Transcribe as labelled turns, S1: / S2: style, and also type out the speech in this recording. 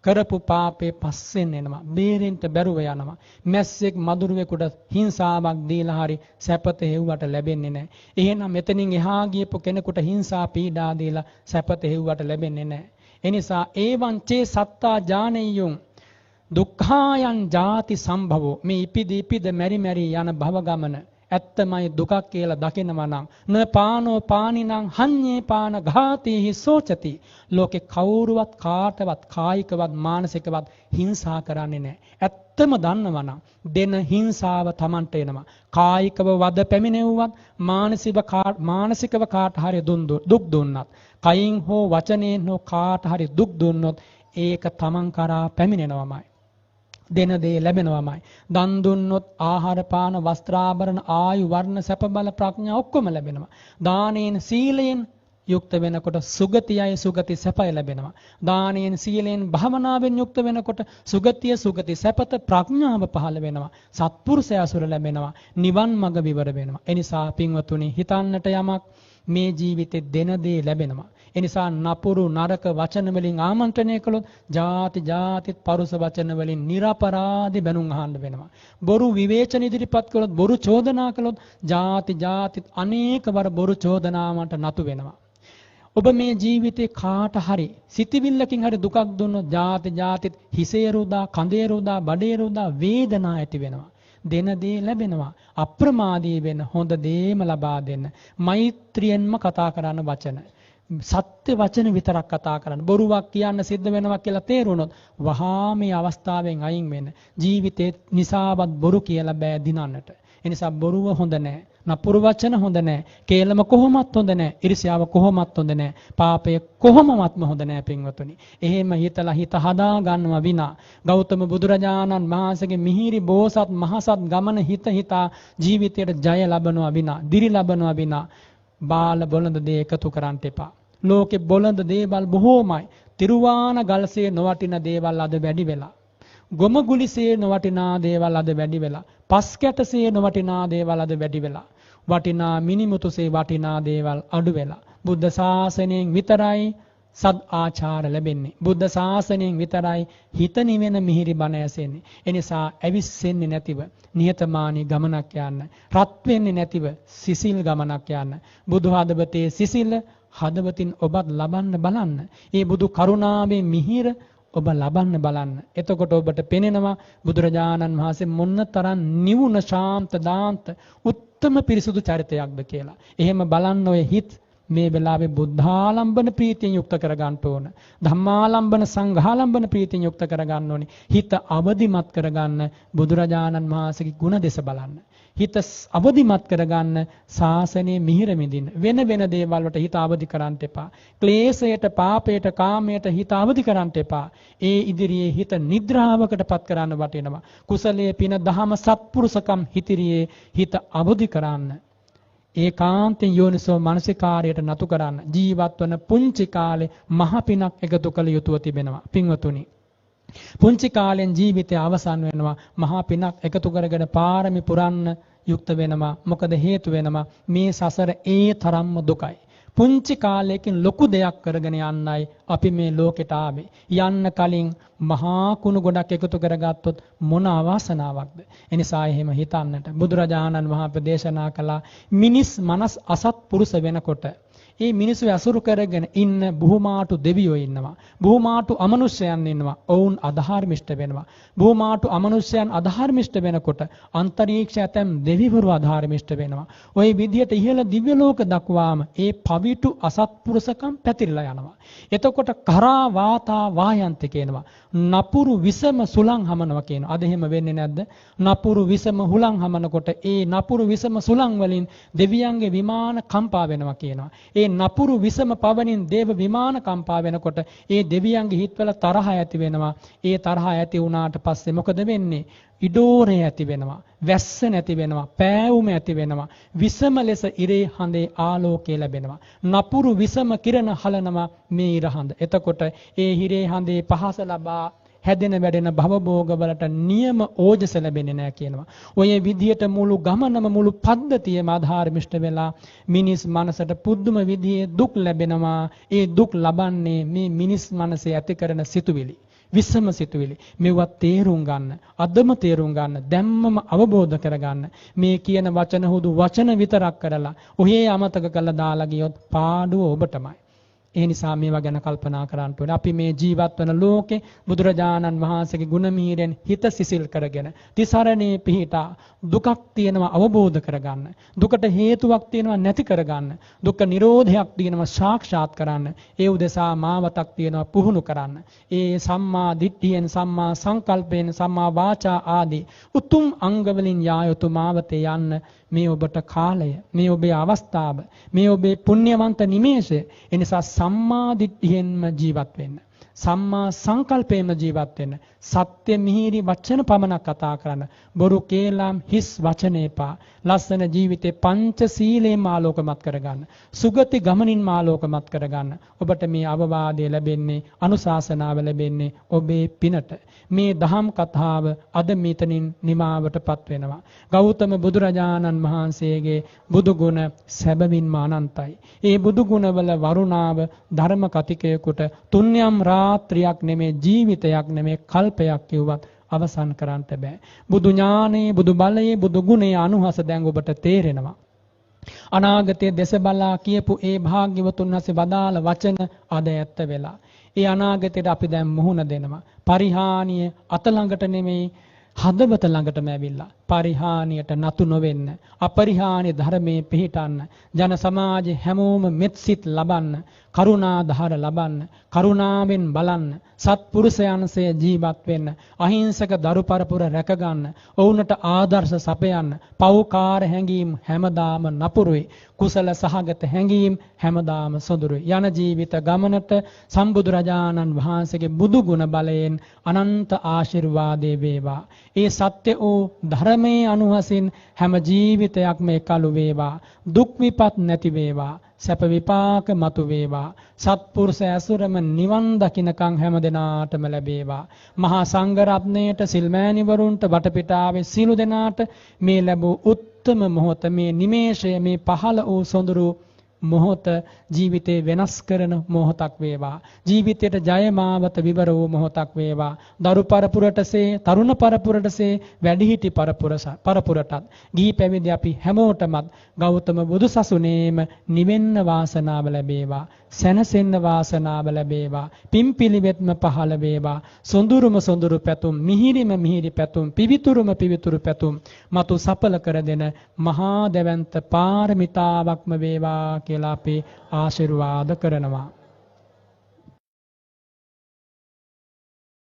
S1: කරපු පාපේ පස්සෙන් එනවා. බේරෙන්න බැරුව යනවා. මැස්සෙක් මදුරුවෙකුට හිංසාවක් දීලා හරි සැපත හේව්වට ලැබෙන්නේ නැහැ. එහෙනම් මෙතනින් එහා ගියපු කෙනෙකුට හිංසා පීඩා දීලා සැපත හේව්වට ලැබෙන්නේ නැහැ. එනිසා ඒවංචේ සත්තා ඥානෙය්‍යුං දුක්ඛායන් ජාති සම්භවෝ මේ ඉපිද මෙරි මෙරි යන භව ගමන ඇත්තමයි දුකක් කියලා දකිනවා නම් න පානෝ පානිනං හඤ්ඤේ පාන ඝාතේහි සෝචති ලෝකේ කවුරුවත් කාටවත් කායිකවත් මානසිකවත් හිංසා කරන්නේ නැහැ. ඇත්තම දන්නවා නම් දෙන හිංසාව Tamanට එනවා. කායිකව වද පැමිණෙව්වත් මානසිකව කාට හරි දුක් දුන්නත් කයින් හෝ වචනයෙන් හෝ කාට හරි දුක් දුන්නොත් ඒක Taman කරා පැමිණෙනවමයි. දෙන දේ ලැබෙනවමයි. දන් දුන්නොත් ආහාර පාන වස්ත්‍රාභරණ ආයු වර්ණ සැප බල ප්‍රඥා ඔක්කොම ලැබෙනවා. දානෙන් සීලයෙන් යුක්ත වෙනකොට සුගතියයි සුගති සැපය ලැබෙනවා. දානෙන් සීලයෙන් භවනාවෙන් යුක්ත වෙනකොට සුගතිය සුගති සැපත ප්‍රඥාව පහළ වෙනවා. සත්පුරුෂය අසුර ලැබෙනවා. නිවන් මඟ විවර වෙනවා. එනිසා පින්වතුනි හිතන්නට යමක් මේ ජීවිතේ දෙන දේ ලැබෙනවා. එනිසා නපුරු නරක වචන වලින් ආමන්ත්‍රණය කළොත් ಜಾතිත් පරුස වචන වලින් නිර්පරාදී බැනුම් අහන්න වෙනවා. බොරු විවේචන ඉදිරිපත් කළොත් බොරු චෝදනා කළොත් ಜಾතිත් අනේකවර බොරු චෝදනාවට නතු වෙනවා. ඔබ මේ ජීවිතේ කාට හරි සිතවිල්ලකින් හරි දුකක් දුන්නොත් ಜಾතිත් හිසේ රුදා කඳේ රුදා බඩේ රුදා වේදනා ඇති වෙනවා. දෙන දේ ලැබෙනවා. අප්‍රමාදී වෙන්න හොඳ දේම ලබා දෙන්න. මෛත්‍රියෙන්ම කතා කරන වචන සත්‍ය වචන විතරක් කතා කරන්න. බොරුවක් කියන්න සිද්ධ වෙනවා කියලා තේරුණොත් වහා මේ අවස්ථාවෙන් අයින් වෙන්න. ජීවිතේ නිසාවත් බොරු කියලා බෑ දිනන්නට. ඒ නිසා බොරුව හොඳ නෑ. නපුරු වචන හොඳ නෑ. කේලම කොහොමත් හොඳ නෑ. ඉරිසියාව කොහොමත් හොඳ නෑ. පාපය කොහොමවත්ම හොඳ නෑ පින්වතුනි. එහෙම හිතලා හිත හදා ගන්නවා විනා ගෞතම බුදුරජාණන් වහන්සේගේ මිහිරි බෝසත් මහසත් ගමන හිතා ජීවිතයට ජය ලබනවා විනා දිරි ලබනවා විනා බාල බොළඳ දේ එකතු කරන්න එපා. ලෝකේ බොළඳ දේවල් බොහෝමයි. තිරුවාන ගල්සේ නොවටින දේවල් අද වැඩි වෙලා. ගොම ගුලිසේ නොවටිනා දේවල් අද වැඩි වෙලා. පස් කැටසේ නොවටිනා දේවල් අද වැඩි වෙලා. වටිනා මිනිමුතුසේ වටිනා දේවල් අඩු වෙලා. බුද්ධ ශාසනයෙන් විතරයි සද් ආචාර ලැබෙන්නේ. බුද්ධ ශාසනයෙන් විතරයි හිත නිවෙන මිහිරි බණ ඇසෙන්නේ. එනිසා ඇවිස්සෙන්නේ නැතිව නිහතමානී ගමනක් යන්න. රත් වෙන්නේ නැතිව සිසිල් ගමනක් යන්න. බුදු හදවතේ සිසිල හදවතින් ඔබත් ලබන්න බලන්න. ඒ බුදු කරුණාවේ මිහිර ඔබ ලබන්න බලන්න. එතකොට ඔබට පෙනෙනවා බුදුරජාණන් වහන්සේ මොන තරම් නිවුන ශාන්ත දාන්ත උත්තම පිරිසුදු චරිතයක්ද කියලා. එහෙම බලන්න ඔය හිත මේ වෙලාවේ බුද්ධාලම්බන ප්‍රීතියෙන් යුක්ත කරගන්න ඕන. ධම්මාලම්බන සංඝාලම්බන ප්‍රීතියෙන් යුක්ත කරගන්න ඕනේ. හිත අවදිමත් කරගන්න බුදුරජාණන් වහන්සේගේ ගුණ දෙස බලන්න. හිත අවදිමත් කරගන්න ශාසනයේ මිහිර මිදින්න. වෙන දේවල් වලට හිත අවදි කරන්න එපා. ක්ලේශයට, පාපයට, කාමයට හිත අවදි කරන්න එපා. ඒ ඉදිරියේ හිත නිද්‍රාවකටපත් කරන්න වටිනවා. කුසලයේ පින දහම සත්පුරුෂකම් හිතිරියේ හිත අවදි කරන්න. ඒකාන්තයෙන් යෝනිසෝ මනසිකාරයට නතු කරන්න. ජීවත් වන පුංචි කාලේ මහ පිනක් එකතු කළ යුතුව තිබෙනවා. පින්වතුනි, පුංචි කාලෙන් ජීවිතය අවසන් වෙනවා. මහා පිනක් එකතු කරගෙන පාරමි පුරන්න යුක්ත වෙනවා. මොකද හේතු වෙනවා මේ සසර ඒ තරම්ම දුකයි. පුංචි කාලයකින් ලොකු දෙයක් කරගෙන යන්නයි අපි මේ ලෝකෙට ආවේ. යන්න කලින් මහා කුණු ගොඩක් එකතු කරගත්තොත් මොන අවාසනාවක්ද. එනිසා එහෙම හිතන්නට බුදුරජාණන් වහන්සේ දේශනා කළා මිනිස් මනස් අසත්පුරුෂ වෙනකොට ඒ මිනිස්සු අසුරු කරගෙන ඉන්න බුහුමාටු දෙවියෝ ඉන්නවා. බුහුමාටු අමනුෂ්‍යයන් ඉන්නවා. ඔවුන් අධාර්මිෂ්ඨ වෙනවා. බුහුමාටු අමනුෂ්‍යයන් අධාර්මිෂ්ඨ වෙනකොට අන්තරීක්ෂ ඇතැම් දෙවිවරු අධාර්මිෂ්ඨ වෙනවා. ওই විදියට ඉහළ දිව්‍ය ලෝක දක්වාම ඒ පවිටු අසත්පුරුෂකම් පැතිරලා යනවා. එතකොට කරා වාතා වායන්ති කියනවා. නපුරු විසම සුලං හමනවා කියනවා. අද එහෙම වෙන්නේ නැද්ද? නපුරු විසම හුලං හමනකොට ඒ නපුරු විසම සුලං වලින් දෙවියන්ගේ විමාන කම්පා වෙනවා කියනවා. ඒ නපුරු විසම පවනින් දේව විමාන කම්පා වෙනකොට ඒ දෙවියන්ගේ හිත්වල තරහ ඇති වෙනවා. ඒ තරහ ඇති වුණාට පස්සේ මොකද වෙන්නේ? ඉඩෝරේ ඇති වෙනවා. වැස්ස නැති වෙනවා. පෑවුම ඇති වෙනවා. විසම ලෙස ඉරේ හඳේ ආලෝකය ලැබෙනවා. නපුරු විසම කිරණ හලනවා මේ ඉර හඳ. එතකොට ඒ හිරේ හඳේ පහස ලබා හැදෙන වැඩෙන භවභෝගවලට නියම ඕජස ලැබෙන්නේ නැහැ කියනවා. ඔය විදියට මුළු ගමනම මුළු පද්ධතියම ආධාරමිෂ්ඨ වෙලා මිනිස් මනසට පුදුම විදිහේ දුක් ලැබෙනවා. ඒ දුක් ලබන්නේ මේ මිනිස් මනසේ ඇති කරන සිතුවිලි. විසම සිතුවිලි. මේවා තේරුම් ගන්න, අදම තේරුම් ගන්න, දැම්මම අවබෝධ කරගන්න. මේ කියන වචන හුදු වචන විතරක් කරලා ඔහේ අමතක කරලා දාලා ගියොත් පාඩුව ඔබටමයි. ඒ නිසා මේවා ගැන කල්පනා කරන්න ඕනේ. අපි මේ ජීවත් වන ලෝකේ බුදුරජාණන් වහන්සේගේ ගුණ මීරෙන් හිත සිසිල් කරගෙන තිසරණේ පිහිටා දුකක් තියෙනවා අවබෝධ කරගන්න. දුකට හේතුවක් තියෙනවා නැති කරගන්න. දුක්ඛ නිරෝධයක් තියෙනවා සාක්ෂාත් කරන්න. ඒ උදෙසා මාවතක් තියෙනවා පුහුණු කරන්න. ඒ සම්මා දිට්ඨියෙන්, සම්මා සංකල්පයෙන්, සම්මා වාචා ආදී උතුම් අංග වලින් යා යුතු මාවතේ යන්න මේ ඔබට කාලය, මේ ඔබේ අවස්ථාව, මේ ඔබේ පුණ්‍යවන්ත නිමේෂය. එනිසා සම්මා දිට්ඨියෙන්ම ජීවත් වෙන්න. සම්මා සංකල්පයෙන්ම ජීවත් වෙන්න. සත්‍ය මිහිරි වචන පමණක් කතා කරන්න. බොරු කේලම් හිස් වචන එපා. ලස්සන ජීවිතේ පංච සීලේම ආලෝකමත් කරගන්න. සුගති ගමනින් ආලෝකමත් කරගන්න. ඔබට මේ අවවාදය ලැබෙන්නේ, අනුශාසනාව ලැබෙන්නේ ඔබේ පිනට. මේ දහම් කතාව අද මෙතනින් නිමාවටපත් වෙනවා. ගෞතම බුදුරජාණන් වහන්සේගේ බුදු ගුණ සැබවින්ම අනන්තයි. ඒ බුදු ගුණවල වරුණාව ධර්ම කතිකයෙකුට තුන්යම් රාත්‍රියක් නෙමේ, ජීවිතයක් නෙමේ, කල්පයක් කිව්වත් අවසන් කරන්න බෑ. බුදු ඥානේ, බුදු බලයේ, බුදු ගුණයේ අනුහස දැන් ඔබට තේරෙනවා. අනාගතයේ දෙස බලා කියපු ඒ භාග්‍යවතුන් වහන්සේ වදාළ වචන අද ඇත්ත වෙලා. ඒ අනාගතයට අපි දැන් මුහුණ දෙනවා. පරිහානිය අත ළඟට නෙමෙයි, හදවත ළඟටම ඇවිල්ලා. පරිහානියට නතු නොවෙන්න, අපරිහානිය ධර්මයේ පිහිටන්න, ජන සමාජයේ හැමෝම මෙත්සිත ලබන්න, කරුණා දහර ලබන්න, කරුණාවෙන් බලන්න, සත්පුරුෂයන්සේ ජීවත් වෙන්න, අහිංසක දරු පරපුර රැකගන්න, ඔවුන්ට ආදර්ශ සපයන්න, පෞකාර හැඟීම් හැමදාම නපුරුයි, කුසල සහගත හැඟීම් හැමදාම සොඳුරුයි. යන ජීවිත ගමනට සම්බුදුරජාණන් වහන්සේගේ බුදු ගුණ බලයෙන් අනන්ත ආශිර්වාදේ වේවා. ඒ සත්‍ය වූ ධර්මයේ අනුහසින් හැම ජීවිතයක්ම එකලු වේවා. දුක් විපත් නැති වේවා. සැප විපාක මතු වේවා. සත්පුරුෂ ඇසුරම නිවන් දකින්නකම් හැම දිනාටම ලැබේවා. මහා සංඝ රත්නයට, සිල්මෑණිවරුන්ට, වටපිටාවේ සියලු දෙනාට මේ ලැබූ උත්තම මොහොත, මේ නිමේෂය, මේ පහළ වූ සොඳුරු මොහොත ජීවිතේ වෙනස් කරන මොහොතක් වේවා. ජීවිතයට ජය මාවත විවර වූ මොහොතක් වේවා. දරු පරපුරටසේ, තරුණ පරපුරටසේ, වැඩිහිටි පරපුරටත්, ගිහි පැවිදි අපි හැමෝටමත් ගෞතම බුදුසසුනේම නිවෙන්න වාසනාව ලැබේවා. සැනසෙන්න වාසනාව ලැබේවා. පිම්පිලිවෙත්ම පහළ වේවා. සොඳුරුම සොඳුරු පැතුම්, මිහිරිම මිහිරි පැතුම්, පිවිතුරුම පිවිතුරු පැතුම් මතු සඵල කර දෙන මහා දෙවන්ත පාරමිතාවක්ම වේවා කියලා අපි ආශිර්වාද කරනවා.